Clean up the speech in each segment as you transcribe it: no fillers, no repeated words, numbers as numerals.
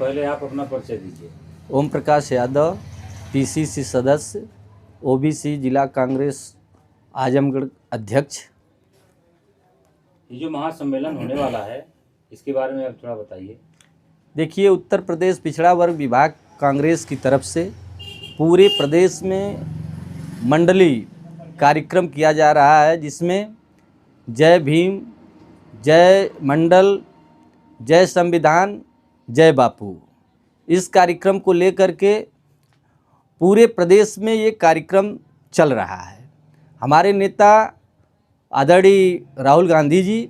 पहले आप अपना परिचय दीजिए। ओम प्रकाश यादव, पीसीसी सदस्य, ओबीसी जिला कांग्रेस आजमगढ़ अध्यक्ष। ये जो महासम्मेलन होने वाला है इसके बारे में आप थोड़ा बताइए। देखिए, उत्तर प्रदेश पिछड़ा वर्ग विभाग कांग्रेस की तरफ से पूरे प्रदेश में मंडली कार्यक्रम किया जा रहा है, जिसमें जय भीम, जय मंडल, जय संविधान, जय बापू, इस कार्यक्रम को लेकर के पूरे प्रदेश में ये कार्यक्रम चल रहा है। हमारे नेता आदरणीय राहुल गांधी जी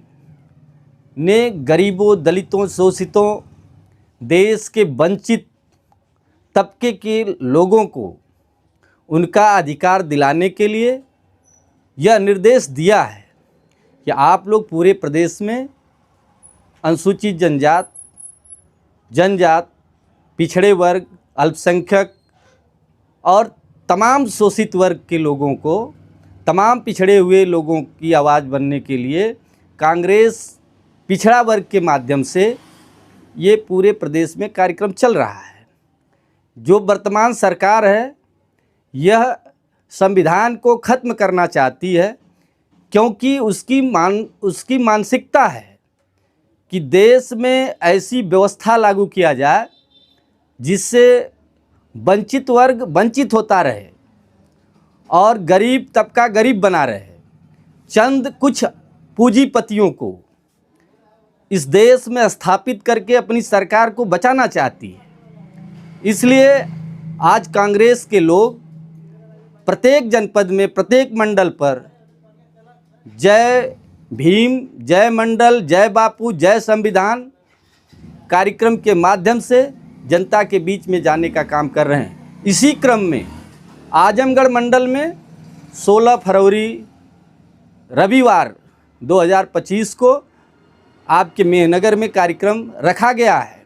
ने गरीबों, दलितों, शोषितों, देश के वंचित तबके के लोगों को उनका अधिकार दिलाने के लिए यह निर्देश दिया है कि आप लोग पूरे प्रदेश में अनुसूचित जनजात, जनजात, पिछड़े वर्ग, अल्पसंख्यक और तमाम शोषित वर्ग के लोगों को, तमाम पिछड़े हुए लोगों की आवाज़ बनने के लिए कांग्रेस पिछड़ा वर्ग के माध्यम से ये पूरे प्रदेश में कार्यक्रम चल रहा है। जो वर्तमान सरकार है यह संविधान को ख़त्म करना चाहती है, क्योंकि उसकी मानसिकता है कि देश में ऐसी व्यवस्था लागू किया जाए जिससे वंचित वर्ग वंचित होता रहे और गरीब तबका गरीब बना रहे। चंद कुछ पूंजीपतियों को इस देश में स्थापित करके अपनी सरकार को बचाना चाहती है। इसलिए आज कांग्रेस के लोग प्रत्येक जनपद में, प्रत्येक मंडल पर जय भीम, जय मंडल, जय बापू, जय संविधान कार्यक्रम के माध्यम से जनता के बीच में जाने का काम कर रहे हैं। इसी क्रम में आजमगढ़ मंडल में 16 फरवरी रविवार 2025 को आपके मेहनगर में कार्यक्रम रखा गया है,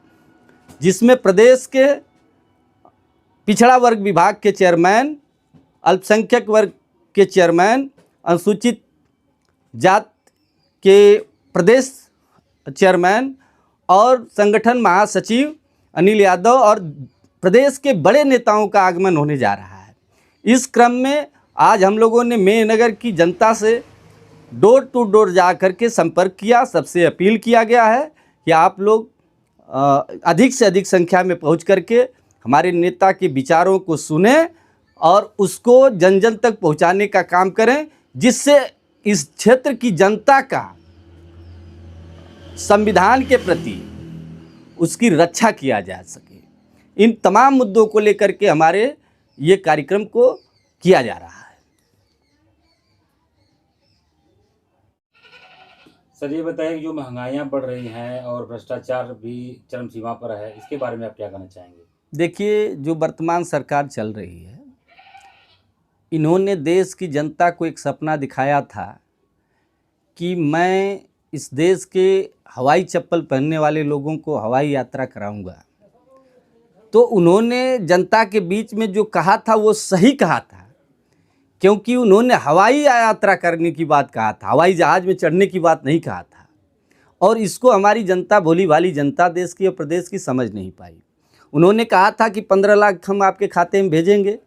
जिसमें प्रदेश के पिछड़ा वर्ग विभाग के चेयरमैन, अल्पसंख्यक वर्ग के चेयरमैन, अनुसूचित जात के प्रदेश चेयरमैन और संगठन महासचिव अनिल यादव और प्रदेश के बड़े नेताओं का आगमन होने जा रहा है। इस क्रम में आज हम लोगों ने मेहनगर की जनता से डोर टू डोर जा कर के संपर्क किया। सबसे अपील किया गया है कि आप लोग अधिक से अधिक संख्या में पहुंच करके हमारे नेता के विचारों को सुने और उसको जन जन तक पहुंचाने का काम करें, जिससे इस क्षेत्र की जनता का संविधान के प्रति उसकी रक्षा किया जा सके। इन तमाम मुद्दों को लेकर के हमारे ये कार्यक्रम को किया जा रहा है। सर, ये बताइए कि जो महंगाइयाँ बढ़ रही हैं और भ्रष्टाचार भी चरम सीमा पर है, इसके बारे में आप क्या कहना चाहेंगे? देखिए, जो वर्तमान सरकार चल रही है, इन्होंने देश की जनता को एक सपना दिखाया था कि मैं इस देश के हवाई चप्पल पहनने वाले लोगों को हवाई यात्रा कराऊंगा। तो उन्होंने जनता के बीच में जो कहा था वो सही कहा था, क्योंकि उन्होंने हवाई यात्रा करने की बात कहा था, हवाई जहाज़ में चढ़ने की बात नहीं कहा था। और इसको हमारी जनता, भोली भाली जनता देश की और प्रदेश की समझ नहीं पाई। उन्होंने कहा था कि 15 लाख हम आपके खाते में भेजेंगे।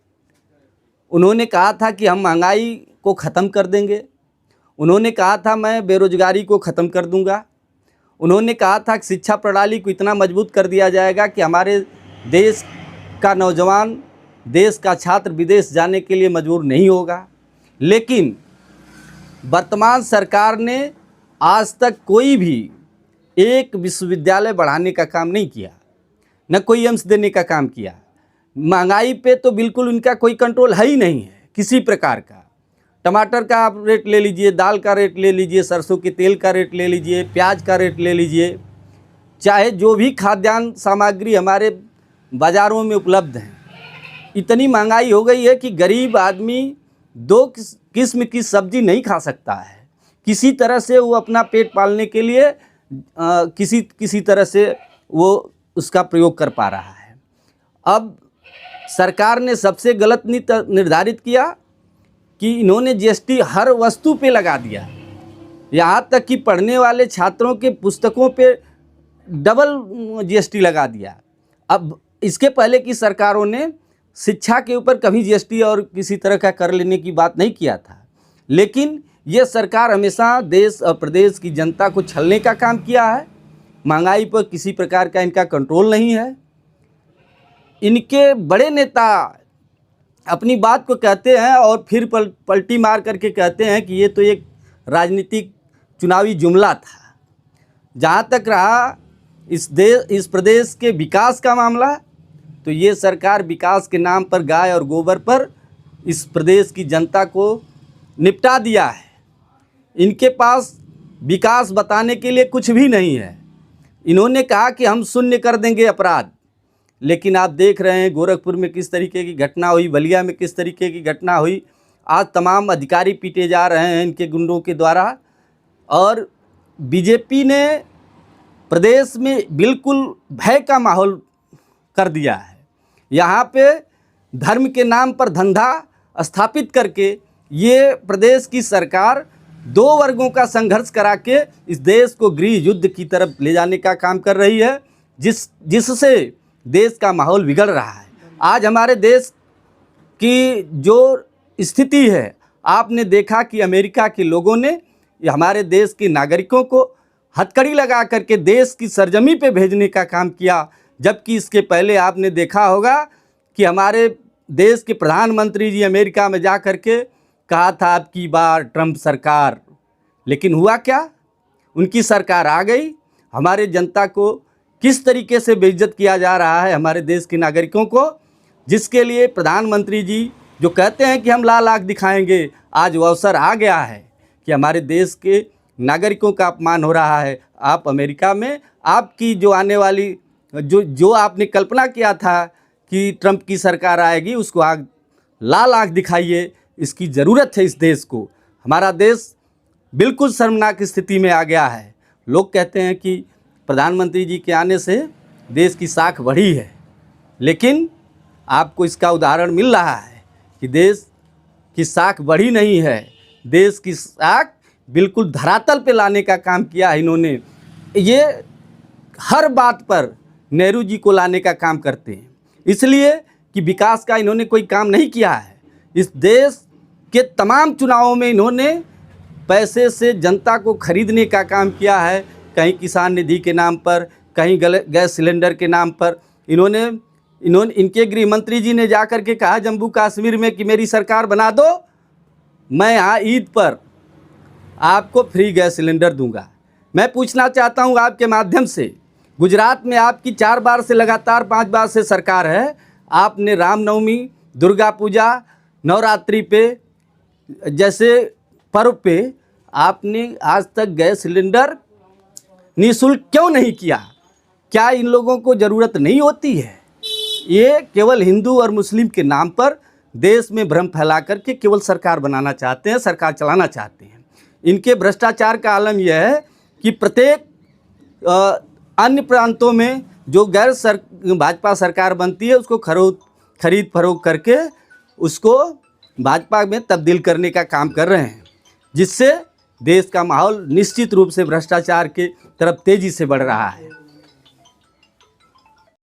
उन्होंने कहा था कि हम महंगाई को ख़त्म कर देंगे। उन्होंने कहा था मैं बेरोजगारी को ख़त्म कर दूंगा। उन्होंने कहा था कि शिक्षा प्रणाली को इतना मजबूत कर दिया जाएगा कि हमारे देश का नौजवान, देश का छात्र विदेश जाने के लिए मजबूर नहीं होगा। लेकिन वर्तमान सरकार ने आज तक कोई भी एक विश्वविद्यालय बढ़ाने का काम नहीं किया, न कोई एम्स देने का काम किया। महंगाई पे तो बिल्कुल उनका कोई कंट्रोल है ही नहीं है किसी प्रकार का। टमाटर का आप रेट ले लीजिए, दाल का रेट ले लीजिए, सरसों के तेल का रेट ले लीजिए, प्याज का रेट ले लीजिए, चाहे जो भी खाद्यान्न सामग्री हमारे बाज़ारों में उपलब्ध हैं, इतनी महंगाई हो गई है कि गरीब आदमी 2 किस्म की सब्ज़ी नहीं खा सकता है। किसी तरह से वो अपना पेट पालने के लिए किसी तरह से वो उसका प्रयोग कर पा रहा है। अब सरकार ने सबसे गलत निर्धारित किया कि इन्होंने जीएसटी हर वस्तु पे लगा दिया, यहाँ तक कि पढ़ने वाले छात्रों के पुस्तकों पे डबल जीएसटी लगा दिया। अब इसके पहले की सरकारों ने शिक्षा के ऊपर कभी जीएसटी और किसी तरह का कर लेने की बात नहीं किया था, लेकिन ये सरकार हमेशा देश और प्रदेश की जनता को छलने का काम किया है। महंगाई पर किसी प्रकार का इनका कंट्रोल नहीं है। इनके बड़े नेता अपनी बात को कहते हैं और फिर पलटी मार करके कहते हैं कि ये तो एक राजनीतिक चुनावी जुमला था। जहाँ तक रहा इस प्रदेश के विकास का मामला, तो ये सरकार विकास के नाम पर गाय और गोबर पर इस प्रदेश की जनता को निपटा दिया है। इनके पास विकास बताने के लिए कुछ भी नहीं है। इन्होंने कहा कि हम शून्य कर देंगे अपराध, लेकिन आप देख रहे हैं गोरखपुर में किस तरीके की घटना हुई, बलिया में किस तरीके की घटना हुई। आज तमाम अधिकारी पीटे जा रहे हैं इनके गुंडों के द्वारा। और बीजेपी ने प्रदेश में बिल्कुल भय का माहौल कर दिया है। यहाँ पे धर्म के नाम पर धंधा स्थापित करके ये प्रदेश की सरकार दो वर्गों का संघर्ष करा के इस देश को गृह युद्ध की तरफ ले जाने का काम कर रही है, जिससे देश का माहौल बिगड़ रहा है। आज हमारे देश की जो स्थिति है, आपने देखा कि अमेरिका के लोगों ने हमारे देश के नागरिकों को हथकड़ी लगा करके देश की सरजमी पे भेजने का काम किया, जबकि इसके पहले आपने देखा होगा कि हमारे देश के प्रधानमंत्री जी अमेरिका में जा कर के कहा था अब की बार ट्रंप सरकार, लेकिन हुआ क्या? उनकी सरकार आ गई। हमारे जनता को किस तरीके से बेइज्जत किया जा रहा है हमारे देश के नागरिकों को, जिसके लिए प्रधानमंत्री जी जो कहते हैं कि हम लाल आँख दिखाएंगे, आज वो अवसर आ गया है कि हमारे देश के नागरिकों का अपमान हो रहा है। आप अमेरिका में आपकी जो आने वाली जो आपने कल्पना किया था कि ट्रंप की सरकार आएगी, उसको लाल आँख दिखाइए। इसकी ज़रूरत है इस देश को। हमारा देश बिल्कुल शर्मनाक स्थिति में आ गया है। लोग कहते हैं कि प्रधानमंत्री जी के आने से देश की साख बढ़ी है, लेकिन आपको इसका उदाहरण मिल रहा है कि देश की साख बढ़ी नहीं है। देश की साख बिल्कुल धरातल पे लाने का काम किया है इन्होंने। ये हर बात पर नेहरू जी को लाने का काम करते हैं, इसलिए कि विकास का इन्होंने कोई काम नहीं किया है। इस देश के तमाम चुनावों में इन्होंने पैसे से जनता को खरीदने का काम किया है, कहीं किसान निधि के नाम पर, कहीं गैस सिलेंडर के नाम पर। इनके गृह मंत्री जी ने जाकर के कहा जम्मू कश्मीर में कि मेरी सरकार बना दो, मैं यहाँ ईद पर आपको फ्री गैस सिलेंडर दूंगा। मैं पूछना चाहता हूँ आपके माध्यम से, गुजरात में आपकी 4 बार से लगातार 5 बार से सरकार है, आपने रामनवमी, दुर्गा पूजा, नवरात्रि पे जैसे पर्व पे आपने आज तक गैस सिलेंडर निःशुल्क क्यों नहीं किया? क्या इन लोगों को ज़रूरत नहीं होती है? ये केवल हिंदू और मुस्लिम के नाम पर देश में भ्रम फैला करके केवल सरकार बनाना चाहते हैं, सरकार चलाना चाहते हैं। इनके भ्रष्टाचार का आलम यह है कि प्रत्येक अन्य प्रांतों में जो भाजपा सरकार बनती है, उसको खरीद फरोख्त करके उसको भाजपा में तब्दील करने का काम कर रहे हैं, जिससे देश का माहौल निश्चित रूप से भ्रष्टाचार के तरफ तेज़ी से बढ़ रहा है।